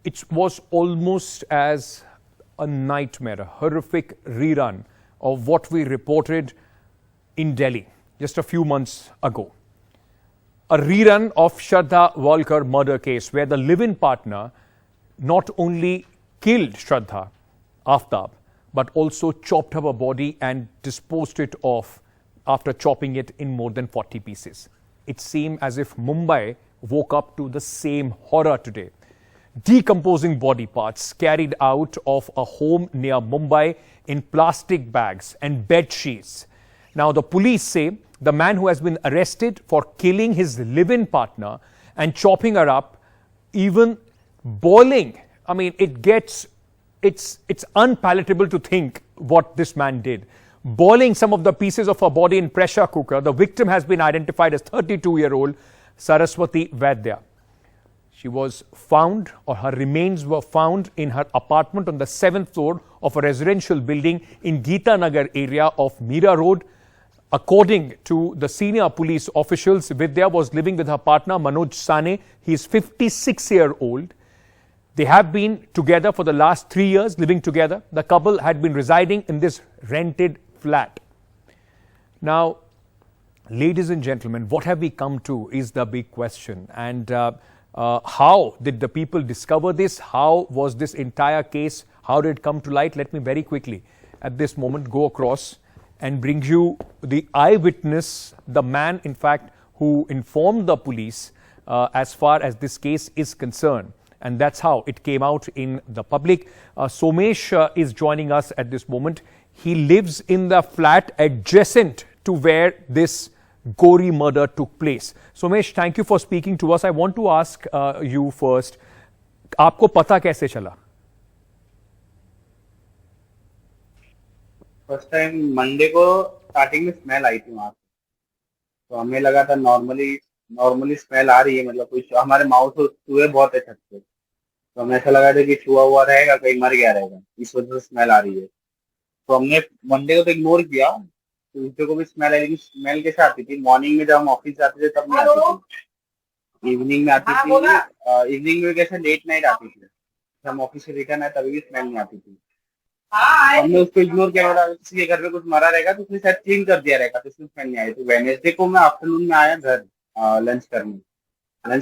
It was almost as a nightmare, a horrific rerun of what we reported in Delhi just a few months ago. A rerun of Shraddha Walkar murder case where the live-in partner not only killed Shraddha Aftab but also chopped up her body and disposed it off after chopping it in more than 40 pieces. It seemed as if Mumbai woke up to the same horror today. Decomposing body parts carried out of a home near Mumbai in plastic bags and bed sheets. Now, the police say the man who has been arrested for killing his live-in partner and chopping her up, even boiling, I mean, it's unpalatable to think what this man did. Boiling some of the pieces of her body in pressure cooker. The victim has been identified as 32-year-old Saraswati Vaidya. She was found, or her remains were found in her apartment on the 7th floor of a residential building in Geeta Nagar area of Mira Road. According to the senior police officials, Vidya was living with her partner Manoj Sane. He is 56-year-old. They have been together for the last 3 years, living together. The couple had been residing in this rented flat. Now, ladies and gentlemen, what have we come to is the big question. And how did the people discover this? How was this entire case? How did it come to light? Let me very quickly at this moment go across and bring you the eyewitness, the man, in fact, who informed the police as far as this case is concerned. And that's how it came out in the public. Somesh is joining us at this moment. He lives in the flat adjacent to where this gory murder took place. Somesh, thank you for speaking to us. I want to ask you first, आपको पता कैसे चला? First time Monday को starting में smell आई थी वहां से, तो हमें लगा था नॉर्मली स्मेल आ रही है, मतलब कुछ हमारे माउथ चूहे बहुत है छत पे, तो हमें ऐसा लगा था कि चूहा हुआ रहेगा, कहीं मर गया रहेगा, इस वजह से स्मेल आ रही है। तो हमने मंडे को तो इग्नोर किया, ट्यूजडे को भी स्मेल आई, लेकिन स्मेल कैसे आती थी? मॉर्निंग में जब हम ऑफिस जाते थे तब नहीं आती थी, इवनिंग में आती थी। इवनिंग में कैसे लेट नाइट आती थी, हम ऑफिस से रिटर्न आए तभी भी स्मेल नहीं आती थी। हमने उसको इग्नोर किया, बोला किसी के घर में कुछ मरा रहेगा तो उसने शायद क्लीन कर दिया रहेगा, तो उसमें स्मेल नहीं आई। तो वेडनेसडे को मैं आफ्टरनून में आया घर लंच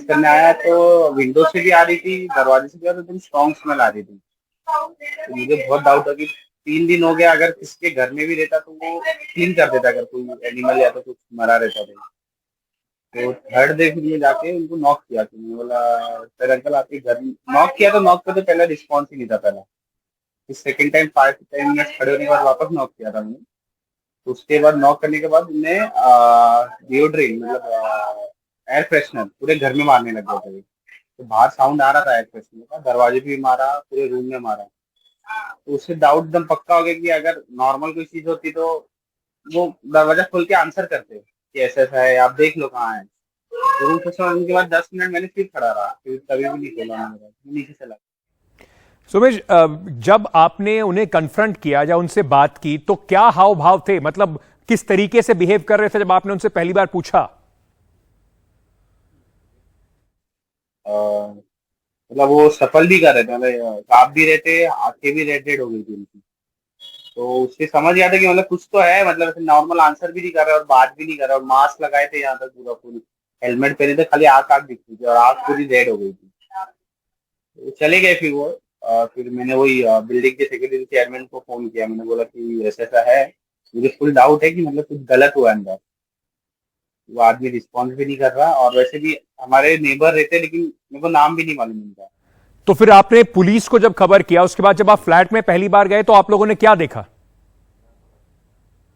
करने आया, तो विंडो से भी आ रही थी, दरवाजे से भी आ रही थी, स्ट्रॉन्ग स्मेल आ रही थी। तो मुझे बहुत डाउट था कि 3 दिन हो गया, अगर किसके घर में भी रहता तो वो क्लीन कर देता, अगर कोई एनिमल या तो कुछ मरा रहता तो थर्ड डे फिर जाके उनको नॉक किया, तो मैंने बोला सर अंकल आपके घर नॉक किया, तो नॉक पे तो पहला रिस्पॉन्स ही नहीं था। पहला सेकेंड टाइम 5 से 10 मिनट खड़े होने के बाद वापस नॉक किया था मैंने। तो उसके बाद नॉक करने के बाद उन्हें डिओड्रेन मतलब एयर फ्रेशनर पूरे घर में मारने लग गए थे। तो बाहर साउंड आ रहा था एयर फ्रेशनर का, दरवाजे भी मारा, पूरे रूम में मारा। तो उससे डाउट एकदम पक्का हो गया कि अगर नॉर्मल कोई चीज होती तो वो दरवाजा खोल के आंसर करते कि ऐसा ऐसा है, आप देख लो कहाँ है। तो रूम फ्रेशनर उनके बाद 10 मिनट मैंने फिर खड़ा रहा, फिर कभी भी नहीं खोला, नीचे चला। सोमेश, जब आपने उन्हें कन्फ्रंट किया, जब उनसे बात की, तो क्या हाव भाव थे? मतलब किस तरीके से बिहेव कर रहे थे जब आपने उनसे पहली बार पूछा? मतलब वो सफल भी कर रहे थे, मतलब काप भी रहते, आंखें भी रेड रेड हो गई थी उनकी। तो उससे समझ गया था कि मतलब कुछ तो है, मतलब नॉर्मल आंसर भी नहीं कर रहा और बात भी नहीं कर रहा, और मास्क लगाए थे यहाँ तक पूरा फुल, हेलमेट पहने थे, खाली आंख दिखती थी और आंख पूरी रेड हो गई थी। तो चले गए फिर वो। फिर मैंने वही बिल्डिंग के सेक्रेटरी चेयरमैन को फोन किया, मैंने बोला कि ऐसा ऐसा है, मुझे फुल डाउट है कि मतलब कुछ गलत हुआ अंदर। वो आदमी रिस्पॉन्स भी नहीं कर रहा, और वैसे भी हमारे नेबर रहते, लेकिन मेरे को नाम भी नहीं मालूम उनका। तो फिर आपने पुलिस को जब खबर किया, उसके बाद जब आप फ्लैट में पहली बार गए तो आप लोगों ने क्या देखा?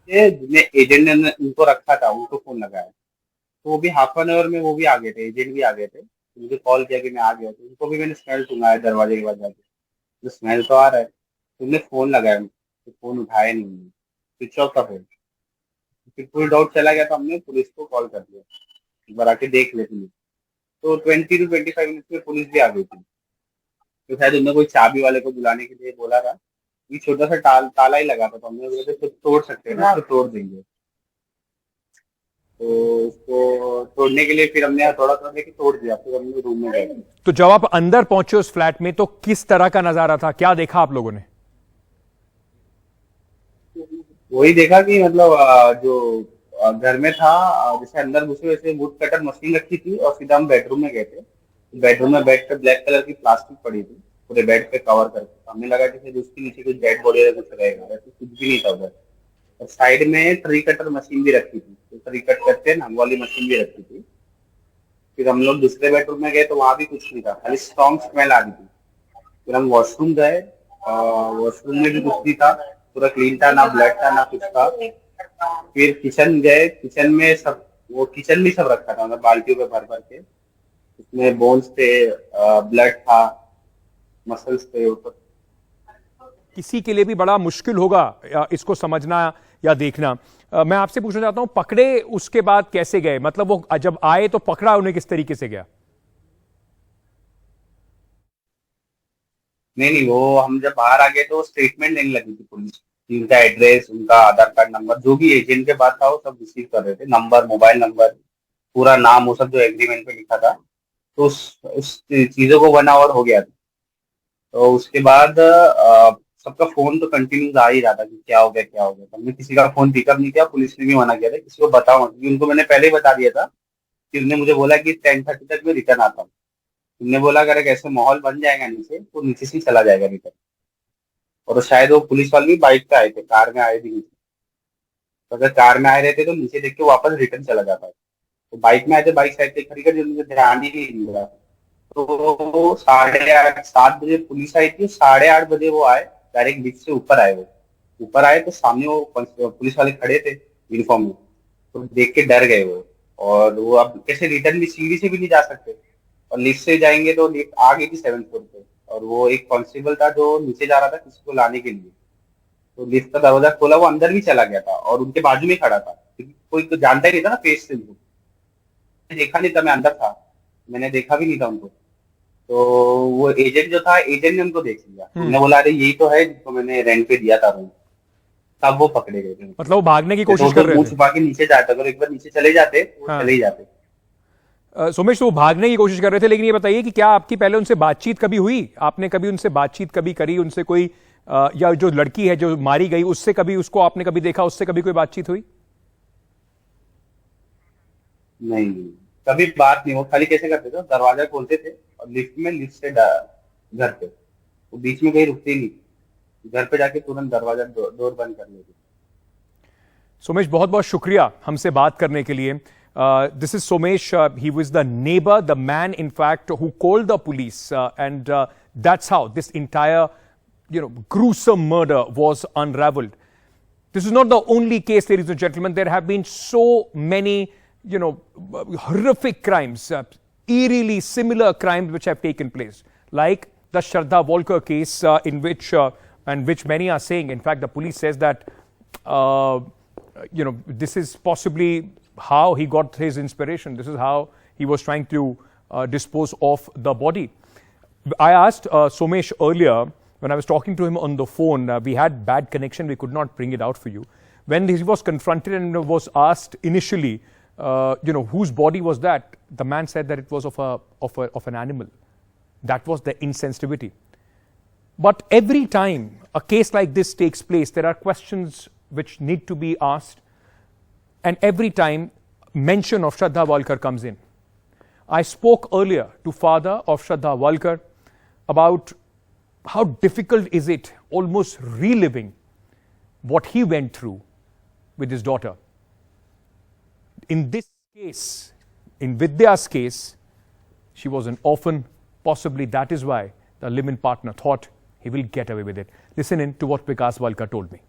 एजेंट ने उनको रखा था, उनको फोन लगाया, तो वो भी हाफ एन आवर में वो भी आ गए थे, एजेंट भी आ गए थे। तो मुझे कॉल किया कि मैं आ गया, तो उनको भी मैंने स्मेल सुनाया दरवाजे के बाद जाके, तो स्मेल तो आ रहा है। तुमने फोन लगाया, तो फोन उठाया नहीं, स्विच ऑफ था फोन। फिर फुल डाउट चला गया, तो हमने पुलिस को कॉल कर दिया, एक बार आके देख लेते हैं। तो 20 to 25 मिनट में पुलिस भी आ गई थी। तो शायद उन्होंने कोई चाबी वाले को बुलाने के लिए बोला था, ये छोटा सा ताला ही लगा था, तो हमने बोला तो तोड़ सकते हैं ना, तो तोड़ देंगे। तो उसको तोड़ने के लिए फिर हमने हथौड़ा थोड़ा लेके तोड़ दिया, फिर हमने रूम में गए। तो जब आप अंदर पहुंचे उस फ्लैट में तो किस तरह का नजारा था, क्या देखा आप लोगों ने? वही देखा कि मतलब जो घर में था, जैसे अंदर घुसे वैसे वुड कटर मशीन रखी थी और सीधा हम बेडरूम में गए थे। बेडरूम में बेड पे ब्लैक कलर की प्लास्टिक पड़ी थी पूरे बेड पे कवर करके, तो हमें लगा कि उसके नीचे कुछ डेड बॉडी या कुछ रहेगा, वैसे कुछ भी नहीं था उधर। और साइड में ट्री कटर मशीन भी रखी थी, तो ट्री कट करते हैं ना, वो वाली मशीन भी रखी थी। फिर हम लोग दूसरे बेडरूम में गए तो वहां भी कुछ नहीं था, खाली स्ट्रॉन्ग स्मेल आ रही थी। फिर हम वॉशरूम गए, वॉशरूम में भी कुछ नहीं था, पूरा क्लीन था, ना ब्लड था ना कुछ था। फिर किचन गए, किचन में सब, वो किचन भी सब रखा था, मतलब बाल्टियों पे भर भर के, उसमें बोन्स थे, ब्लड था, मसल्स थे, वो सब। किसी के लिए भी बड़ा मुश्किल होगा इसको समझना या देखना। मैं आपसे पूछना चाहता हूं, पकड़े उसके बाद कैसे गए? मतलब वो जब आए तो पकड़ा उन्हें किस तरीके से गया? नहीं नहीं, वो हम जब बाहर आ गए तो स्टेटमेंट लेने लगी थी पुलिस कि उनका एड्रेस, उनका आधार कार्ड नंबर, जो भी एजेंट के पास था वो सब रिसीव कर रहे थे, नंबर, मोबाइल नंबर, पूरा नाम, वो सब जो एग्रीमेंट पे लिखा था। तो उस चीजों को 1 आवर हो गया था। तो उसके बाद सबका फोन तो कंटिन्यूस आ ही रहा था कि क्या हो गया क्या हो गया। तो हमने किसी का फोन पिकअप नहीं किया, पुलिस ने भी मना किया था किसी को बताओ मत, क्योंकि उनको मैंने पहले ही बता दिया था कि उन्होंने मुझे बोला कि 10:30 तक मैं रिटर्न आता हूँ। उनने बोला अगर एक ऐसे माहौल बन जाएगा नीचे तो नीचे से ही चला जाएगा रिटर्न। और शायद वो पुलिस वाले भी बाइक पे आए थे, कार में आए भी नहीं थे। तो अगर कार में आए रहते तो नीचे देख के वापस रिटर्न चला जाता। तो बाइक में आए थे, बाइक साइड पे खड़ी कर दी, मुझे ध्यान ही नहीं दिया। तो 8:30 7 बजे पुलिस आई थी, 8:30 बजे वो आए, डायरेक्ट लिफ्ट से ऊपर आए। वो ऊपर आए तो सामने वो पुलिस वाले खड़े थे यूनिफॉर्म में, तो देख के डर गए वो। और वो अब कैसे रिटर्न भी सीढ़ी से भी नहीं जा सकते, और लिफ्ट से जाएंगे तो लिफ्ट आ गई थी 7th फ्लोर पे, और वो एक कांस्टेबल था जो नीचे जा रहा था किसी को लाने के लिए। तो लिफ्ट का दरवाजा खोला, वो अंदर भी चला गया था और उनके बाजू में खड़ा था, क्योंकि कोई तो जानता ही नहीं था ना फेस से उनको। देखा नहीं था, मैं अंदर था, मैंने देखा भी नहीं था उनको। तो वो एजेंट जो था, एजेंट ने उनको देख लिया, उन्होंने बोला अरे यही तो है जिसको मैंने रेंट पे दिया था रूम। तब वो पकड़े गए थे। मतलब वो भागने की कोशिश तो कर रहे मुंह थे? छुपा के नीचे जाते, अगर एक बार नीचे चले जाते वो हाँ। चले ही जाते। सोमेश, वो भागने की कोशिश कर रहे थे, लेकिन ये बताइए कि क्या आपकी पहले उनसे बातचीत कभी हुई? आपने कभी उनसे बातचीत कभी करी? उनसे कोई या जो लड़की है जो मारी गई उससे कभी, उसको आपने कभी देखा, उससे कभी कोई बातचीत हुई? नहीं, कभी बात नहीं। वो खाली कैसे करते थे, दरवाजा खोलते थे और लिफ्ट में, लिफ्ट से घर पे, वो बीच में कहीं रुकते ही नहीं, घर पे जाके तुरंत दरवाजा डोर बंद कर लेते। सोमेश, बहुत बहुत शुक्रिया हमसे बात करने के लिए। This is Somesh. He was the neighbor, the man, in fact, who called the police, and that's how this entire, gruesome murder was unraveled. This is not the only case, ladies and gentlemen. There have been so many, horrific crimes, eerily similar crimes which have taken place, like the Shraddha Walker case, in which, and which many are saying, in fact, the police says that, this is possibly how he got his inspiration. This is how he was trying to dispose of the body. I asked Somesh earlier, when I was talking to him on the phone, we had bad connection, we could not bring it out for you. When he was confronted and was asked initially, whose body was that? The man said that it was of an animal. That was the insensitivity. But every time a case like this takes place, there are questions which need to be asked. And every time mention of Shraddha Walker comes in. I spoke earlier to father of Shraddha Walker about how difficult is it almost reliving what he went through with his daughter. In this case, in Vidya's case, she was an orphan. Possibly that is why the live-in partner thought he will get away with it. Listen in to what Vikas Walker told me.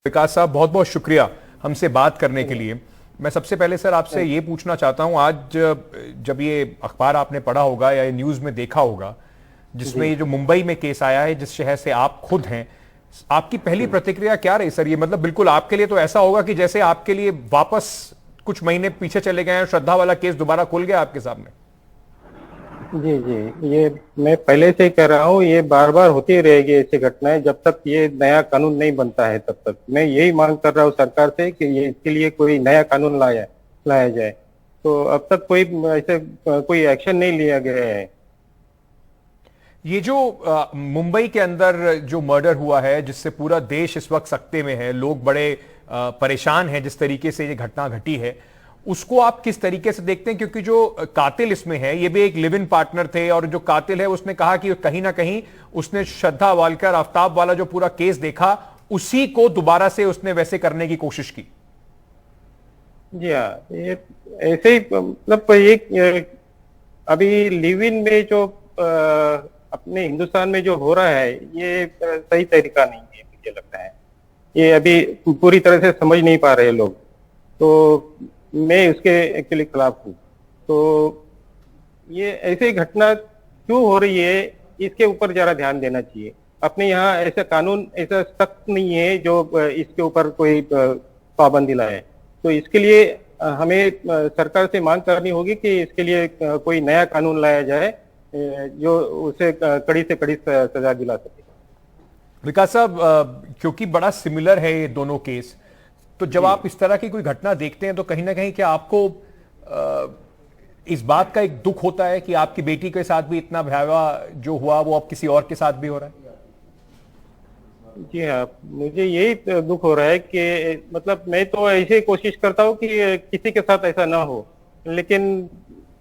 विकास साहब, बहुत बहुत शुक्रिया हमसे बात करने के लिए। मैं सबसे पहले सर आपसे ये पूछना चाहता हूं, आज जब ये अखबार आपने पढ़ा होगा या ये न्यूज में देखा होगा, जिसमें ये जो मुंबई में केस आया है, जिस शहर से आप खुद हैं, आपकी पहली प्रतिक्रिया क्या रही सर? ये मतलब बिल्कुल आपके लिए तो ऐसा होगा कि जैसे आपके लिए वापस कुछ महीने पीछे चले गए हैं, श्रद्धा वाला केस दोबारा खुल गया आपके सामने। जी जी, ये मैं पहले से ही कह रहा हूँ, ये बार बार होती रहेगी ऐसी घटनाएं जब तक ये नया कानून नहीं बनता है। तब तक मैं यही मांग कर रहा हूँ सरकार से कि ये इसके लिए कोई नया कानून लाया, लाया जाए। तो अब तक कोई ऐसे कोई एक्शन नहीं लिया गया है। ये जो मुंबई के अंदर जो मर्डर हुआ है, जिससे पूरा देश इस वक्त सख्ते में है, लोग बड़े परेशान हैं जिस तरीके से ये घटना घटी है, उसको आप किस तरीके से देखते हैं? क्योंकि जो कातिल इसमें है ये भी एक लिव इन पार्टनर थे, और जो कातिल है उसने कहा कि कहीं ना कहीं उसने श्रद्धा वालकर, आफ्ताब वाला जो पूरा केस देखा, उसी को दोबारा से उसने वैसे करने की कोशिश की। जी हाँ, ये ऐसे ही मतलब एक अभी लिव इन में जो अपने हिंदुस्तान में जो हो रहा है ये सही तरीका नहीं है, मुझे लगता है। ये अभी पूरी तरह से समझ नहीं पा रहे लोग, तो मैं उसके एक्चुअली खिलाफ हूँ। तो ये ऐसी घटना क्यों हो रही है, इसके ऊपर जरा ध्यान देना चाहिए। अपने यहाँ ऐसा कानून ऐसा सख्त नहीं है जो इसके ऊपर कोई पाबंदी लाए। तो इसके लिए हमें सरकार से मांग करनी होगी कि इसके लिए कोई नया कानून लाया जाए जो उसे कड़ी से कड़ी सजा दिला सके। विकास साहब, क्योंकि बड़ा सिमिलर है ये दोनों केस, तो जब आप इस तरह की कोई घटना देखते हैं तो कहीं ना कहीं क्या आपको इस बात का एक दुख होता है कि आपकी बेटी के साथ भी इतना भयावह जो हुआ वो अब किसी और के साथ भी हो रहा है? जी हाँ, मुझे यही दुख हो रहा है कि मतलब मैं तो ऐसे कोशिश करता हूँ कि किसी के साथ ऐसा ना हो, लेकिन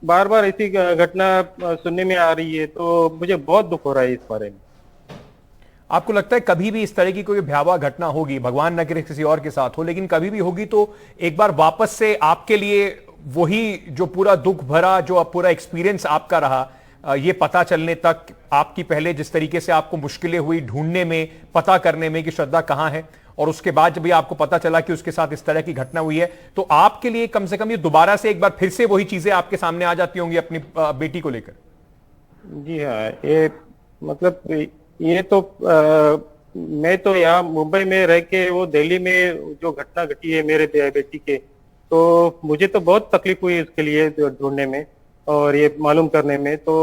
बार बार ऐसी घटना सुनने में आ रही है, तो मुझे बहुत दुख हो रहा है इस बारे में। आपको लगता है कभी भी इस तरह की कोई भयावह घटना होगी, भगवान न करे किसी और के साथ हो, लेकिन कभी भी होगी तो एक बार वापस से आपके लिए वही जो पूरा दुख भरा जो पूरा एक्सपीरियंस आपका रहा, ये पता चलने तक आपकी पहले जिस तरीके से आपको मुश्किलें हुई ढूंढने में, पता करने में कि श्रद्धा कहां है, और उसके बाद जब भी आपको पता चला कि उसके साथ इस तरह की घटना हुई है, तो आपके लिए कम से कम ये दोबारा से एक बार फिर से वही चीजें आपके सामने आ जाती होंगी अपनी बेटी को लेकर। जी हाँ, ये मतलब ये तो मैं तो यहाँ मुंबई में रह के वो दिल्ली में जो घटना घटी है मेरे बेटी के, तो मुझे तो बहुत तकलीफ हुई इसके लिए ढूंढने में और ये मालूम करने में। तो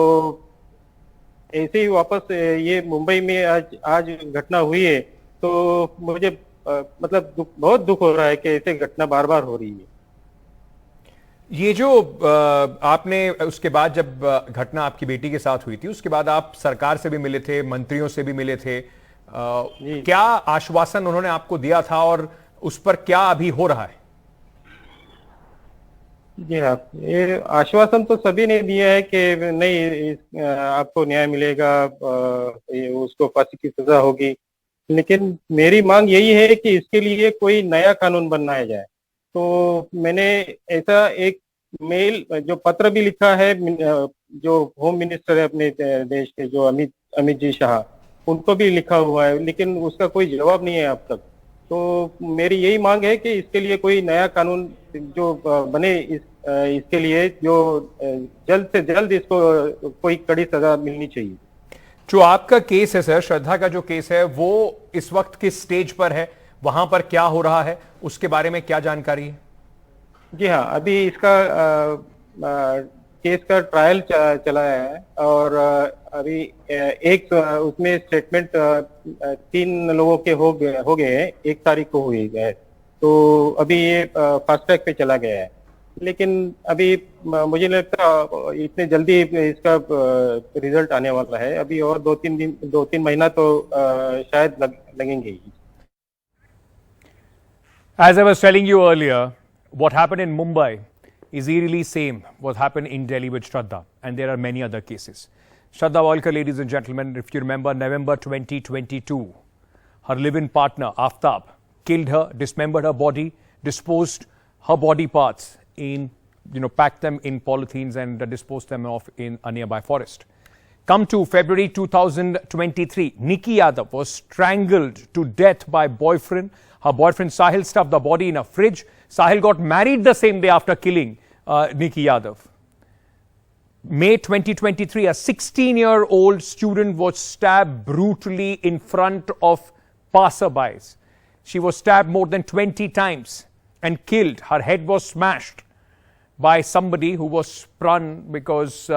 ऐसे ही वापस ये मुंबई में आज घटना हुई है, तो मुझे मतलब बहुत दुख हो रहा है कि ऐसे घटना बार बार हो रही है। ये जो आपने उसके बाद जब घटना आपकी बेटी के साथ हुई थी, उसके बाद आप सरकार से भी मिले थे, मंत्रियों से भी मिले थे, क्या आश्वासन उन्होंने आपको दिया था और उस पर क्या अभी हो रहा है? जी हाँ, ये आश्वासन तो सभी ने दिया है कि नहीं आपको न्याय मिलेगा, उसको फांसी की सजा होगी, लेकिन मेरी मांग यही है कि इसके लिए कोई नया कानून बनाया जाए। तो मैंने ऐसा एक मेल जो पत्र भी लिखा है जो होम मिनिस्टर है अपने देश के, जो अमित जी शाह, उनको भी लिखा हुआ है, लेकिन उसका कोई जवाब नहीं है अब तक। तो मेरी यही मांग है कि इसके लिए कोई नया कानून जो बने, इसके लिए जो जल्द से जल्द इसको कोई कड़ी सजा मिलनी चाहिए। जो आपका केस है सर, श्रद्धा का जो केस है, वो इस वक्त किस स्टेज पर है, वहां पर क्या हो रहा है, उसके बारे में क्या जानकारी है? जी हाँ, अभी इसका केस का ट्रायल चला है और अभी एक उसमें स्टेटमेंट 3 लोगों के हो गए हैं, 1 तारीख को हुई है। तो अभी ये फास्ट ट्रैक पे चला गया है, लेकिन अभी मुझे लगता है इतने जल्दी इसका रिजल्ट आने वाला है। अभी और 2-3 महीना तो शायद लगेंगे ही। As I was telling you earlier, what happened in Mumbai is eerily same what happened in Delhi with Shraddha, and there are many other cases. Shraddha Walkar, ladies and gentlemen, if you remember, November 2022, her live-in partner Aftab killed her, dismembered her body, disposed her body parts in, packed them in polythenes and disposed them off in a nearby forest. Come to February 2023, Nikki Yadav was strangled to death by boyfriend. Her boyfriend Sahil stuffed the body in a fridge. Sahil got married the same day after killing Nikki Yadav. May 2023, a 16-year-old student was stabbed brutally in front of passerbys. She was stabbed more than 20 times and killed. Her head was smashed by somebody who was sprung because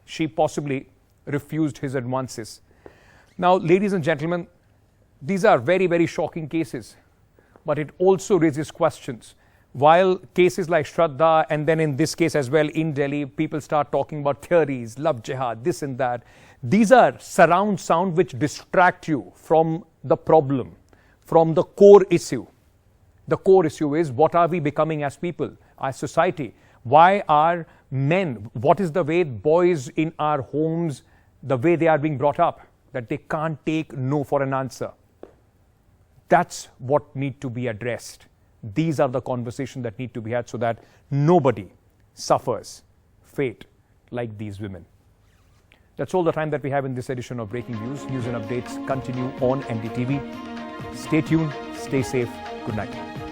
she possibly refused his advances. Now, ladies and gentlemen, these are very, very shocking cases, but it also raises questions. while cases like Shraddha, and then in this case as well in Delhi, people start talking about theories, love jihad, this and that. These are surround sound which distract you from the problem, from the core issue. The core issue is, what are we becoming as people, as society? Why are men, what is the way boys in our homes, the way they are being brought up, that they can't take no for an answer? That's what need to be addressed. These are the conversations that need to be had so that nobody suffers fate like these women. That's all the time that we have in this edition of Breaking News. News and updates continue on NDTV. Stay tuned, stay safe. Good night.